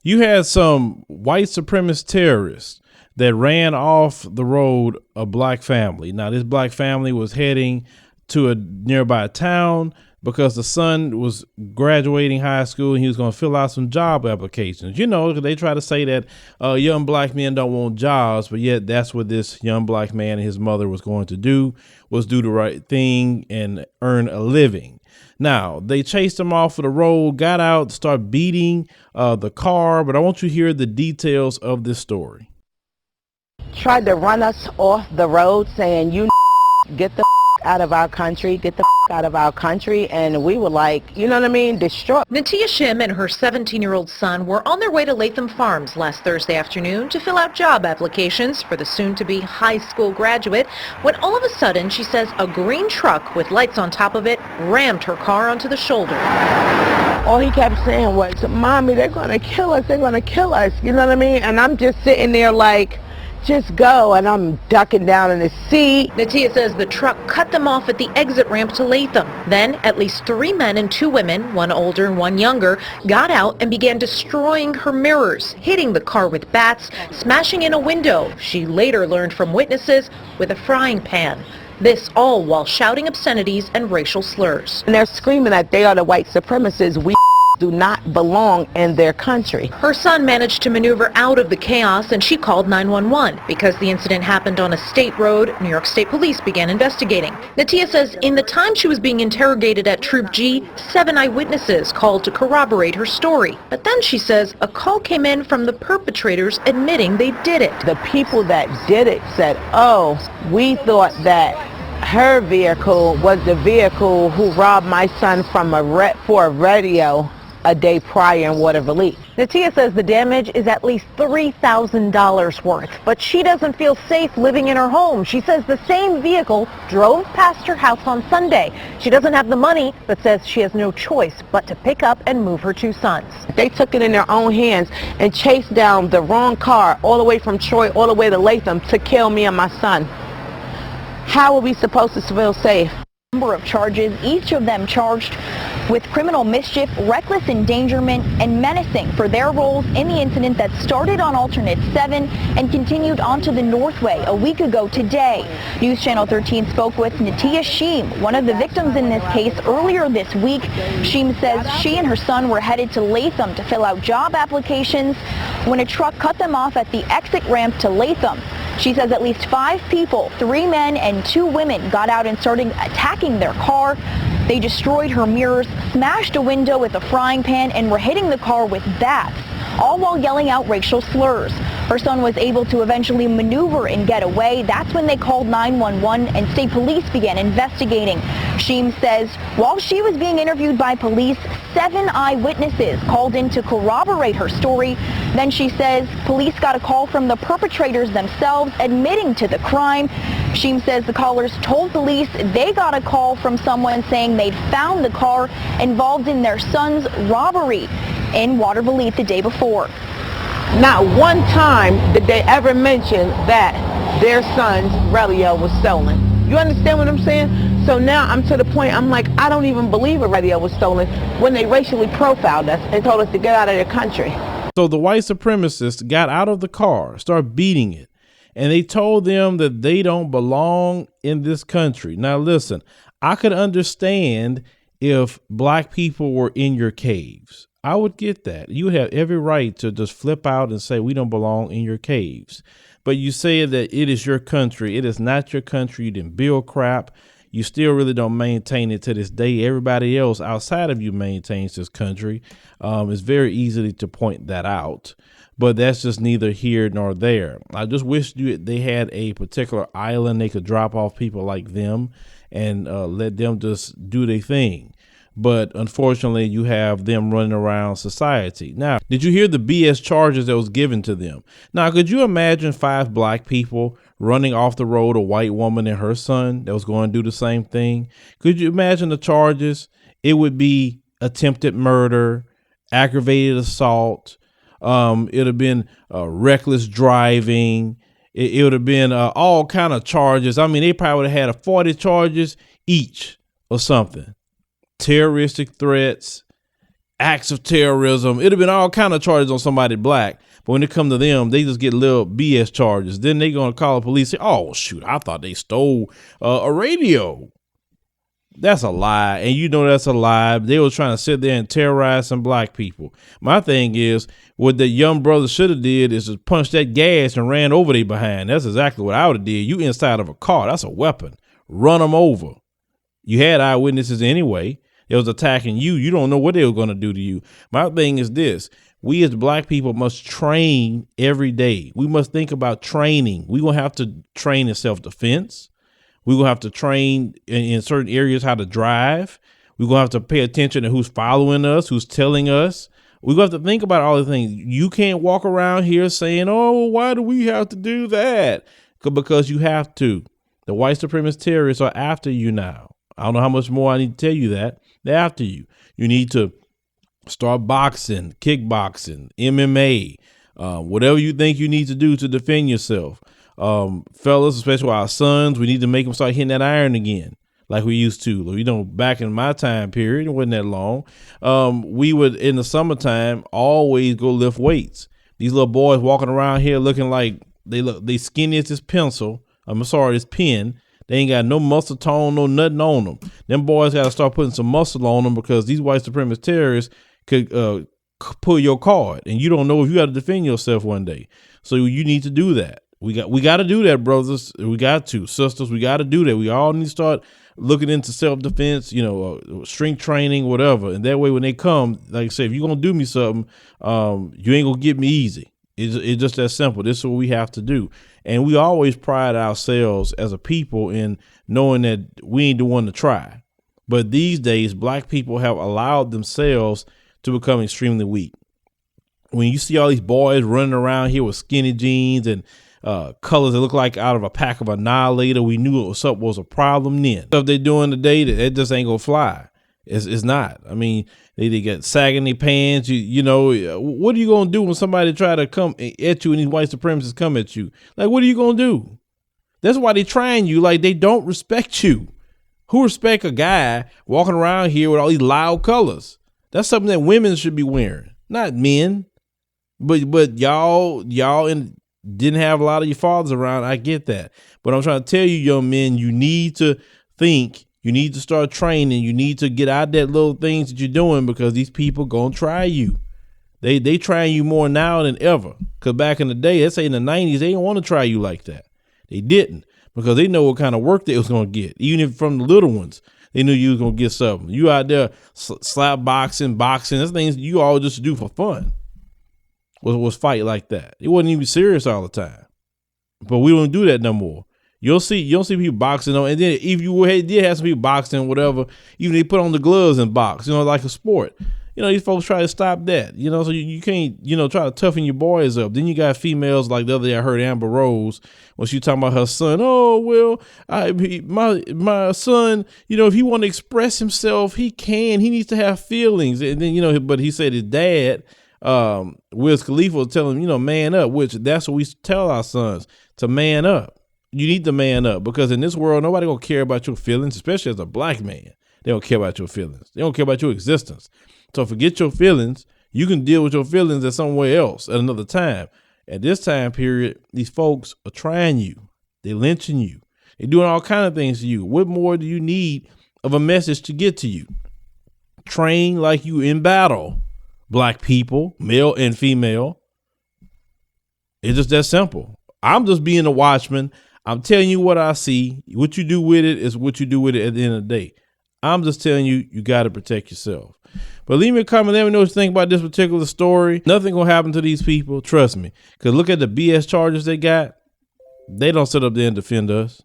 You had some white supremacist terrorists that ran off the road a black family. Now, this black family was heading to a nearby town because the son was graduating high school and he was going to fill out some job applications. You know, they try to say that young black men don't want jobs, but yet that's what this young black man and his mother was going to do, was do the right thing and earn a living. Now, they chased him off of the road, got out, start beating the car, but I want you to hear the details of this story. Tried to run us off the road saying, you get the out of our country, get the out of our country, and we were like, you know what I mean, destroyed. Natia Shim and her 17-year-old son were on their way to Latham Farms last Thursday afternoon to fill out job applications for the soon-to-be high school graduate when all of a sudden, she says, a green truck with lights on top of it rammed her car onto the shoulder. All he kept saying was, Mommy, they're going to kill us, they're going to kill us, you know what I mean? And I'm just sitting there like, just go, and I'm ducking down in the seat. Natia says the truck cut them off at the exit ramp to Latham. Then at least 3 men and 2 women, one older and one younger, got out and began destroying her mirrors, hitting the car with bats, smashing in a window, she later learned from witnesses, with a frying pan. This all while shouting obscenities and racial slurs. And they're screaming that they are the white supremacists. We do not belong in their country. Her son managed to maneuver out of the chaos and she called 911. Because the incident happened on a state road, New York State Police began investigating. Natia says in the time she was being interrogated at Troop G, 7 eyewitnesses called to corroborate her story. But then she says a call came in from the perpetrators admitting they did it. The people that did it said, oh, we thought that her vehicle was the vehicle who robbed my son from for a radio a day prior in Waterville. Natia says the damage is at least $3,000 worth, but she doesn't feel safe living in her home. She says the same vehicle drove past her house on Sunday. She doesn't have the money, but says she has no choice but to pick up and move her 2 sons. They took it in their own hands and chased down the wrong car all the way from Troy all the way to Latham to kill me and my son. How are we supposed to feel safe? Number of charges, each of them charged with criminal mischief, reckless endangerment, and menacing for their roles in the incident that started on alternate 7 and continued onto the Northway a week ago today. News Channel 13 spoke with Natia Shim, one of the victims in this case, earlier this week. Shim says she and her son were headed to Latham to fill out job applications when a truck cut them off at the exit ramp to Latham. She says at least 5 people, 3 men and 2 women, got out and started attacking their car. They destroyed her mirrors, smashed a window with a frying pan, and were hitting the car with bats, all while yelling out racial slurs. Her son was able to eventually maneuver and get away. That's when they called 911 and state police began investigating. Shim says while she was being interviewed by police, 7 eyewitnesses called in to corroborate her story. Then she says police got a call from the perpetrators themselves admitting to the crime. Shim says the callers told police they got a call from someone saying they'd found the car involved in their son's robbery in Waterville the day before. Not one time did they ever mention that their son's radio was stolen. You understand what I'm saying? So now I'm to the point, I'm like, I don't even believe a radio was stolen when they racially profiled us and told us to get out of their country. So the white supremacists got out of the car, started beating it, and they told them that they don't belong in this country. Now, listen, I could understand if black people were in your caves. I would get that. You would have every right to just flip out and say, we don't belong in your caves. But you say that it is your country. It is not your country. You didn't build crap. You still really don't maintain it to this day. Everybody else outside of you maintains this country. It's very easy to point that out. But that's just neither here nor there. I just wish they had a particular island they could drop off people like them and let them just do their thing. But unfortunately, you have them running around society. Now, did you hear the BS charges that was given to them? Now, could you imagine 5 black people running off the road a white woman and her son that was going to do the same thing? Could you imagine the charges? It would be attempted murder, aggravated assault. It would have been reckless driving. It would have been all kind of charges. I mean, they probably would have had 40 charges each or something. Terroristic threats, acts of terrorism. It'd have been all kind of charges on somebody black. But when it come to them, they just get little BS charges. Then they gonna call the police. Say, oh shoot, I thought they stole a radio. That's a lie, and you know that's a lie. They was trying to sit there and terrorize some black people. My thing is, what the young brother should have did is just punched that gas and ran over they behind. That's exactly what I would have did. You inside of a car, that's a weapon. Run them over. You had eyewitnesses anyway. They was attacking you. You don't know what they were going to do to you. My thing is this. We as black people must train every day. We must think about training. We're going to have to train in self-defense. We're going to have to train in certain areas how to drive. We're going to have to pay attention to who's following us, who's telling us. We're going to have to think about all the things. You can't walk around here saying, oh, why do we have to do that? Because you have to. The white supremacist terrorists are after you now. I don't know how much more I need to tell you that. They're after you. You need to start boxing, kickboxing, MMA, whatever you think you need to do to defend yourself. Fellas, especially our sons, we need to make them start hitting that iron again like we used to. You know, back in my time period, it wasn't that long. We would, in the summertime, always go lift weights. These little boys walking around here looking like they skinny as this pencil. This pen. They ain't got no muscle tone, no nothing on them. Them boys got to start putting some muscle on them because these white supremacist terrorists could pull your card, and you don't know if you got to defend yourself one day. So you need to do that. We got to do that, brothers. We got to, sisters. We got to do that. We all need to start looking into self-defense, strength training, whatever. And that way, when they come, like I say, if you're gonna do me something, you ain't gonna get me easy. It's just that simple. This is what we have to do. And we always pride ourselves as a people in knowing that we ain't the one to try. But these days, black people have allowed themselves to become extremely weak. When you see all these boys running around here with skinny jeans and colors that look like out of a pack of Annihilator, we knew it was a problem then. Stuff they're doing today, that just ain't gonna fly. It's not. I mean, they get sagging their pants. What are you gonna do when somebody try to come at you and these white supremacists come at you? Like, what are you gonna do? That's why they trying you. Like, they don't respect you. Who respect a guy walking around here with all these loud colors? That's something that women should be wearing, not men. But y'all didn't have a lot of your fathers around. I get that. But I'm trying to tell you, young men, you need to think. You need to start training. You need to get out that little things that you're doing because these people gonna try you. They trying you more now than ever. Because back in the day, let's say in the 90s, they didn't want to try you like that. They didn't because they know what kind of work they was gonna get. Even if from the little ones, they knew you was gonna get something. You out there slap boxing. That's things you all just do for fun. Was fight like that. It wasn't even serious all the time. But we don't do that no more. You don't see people boxing on, and then if you did have some people boxing, whatever, even they put on the gloves and box, like a sport. These folks try to stop that. So you can't, try to toughen your boys up. Then you got females like the other day I heard Amber Rose when she talking about her son. Oh well, my son, if he want to express himself, he can. He needs to have feelings, and then but he said his dad, Wiz Khalifa, was telling him, man up, which that's what we tell our sons, to man up. You need to man up because in this world, nobody gonna care about your feelings, especially as a black man. They don't care about your feelings. They don't care about your existence. So forget your feelings. You can deal with your feelings at somewhere else at another time. At this time period, these folks are trying you. They're lynching you. They're doing all kinds of things to you. What more do you need of a message to get to you? Train like you in battle, black people, male and female. It's just that simple. I'm just being a watchman. I'm telling you what I see. What you do with it is what you do with it at the end of the day. I'm just telling you, you got to protect yourself. But leave me a comment. Let me know what you think about this particular story. Nothing going to happen to these people. Trust me. Because look at the BS charges they got. They don't sit up there and defend us.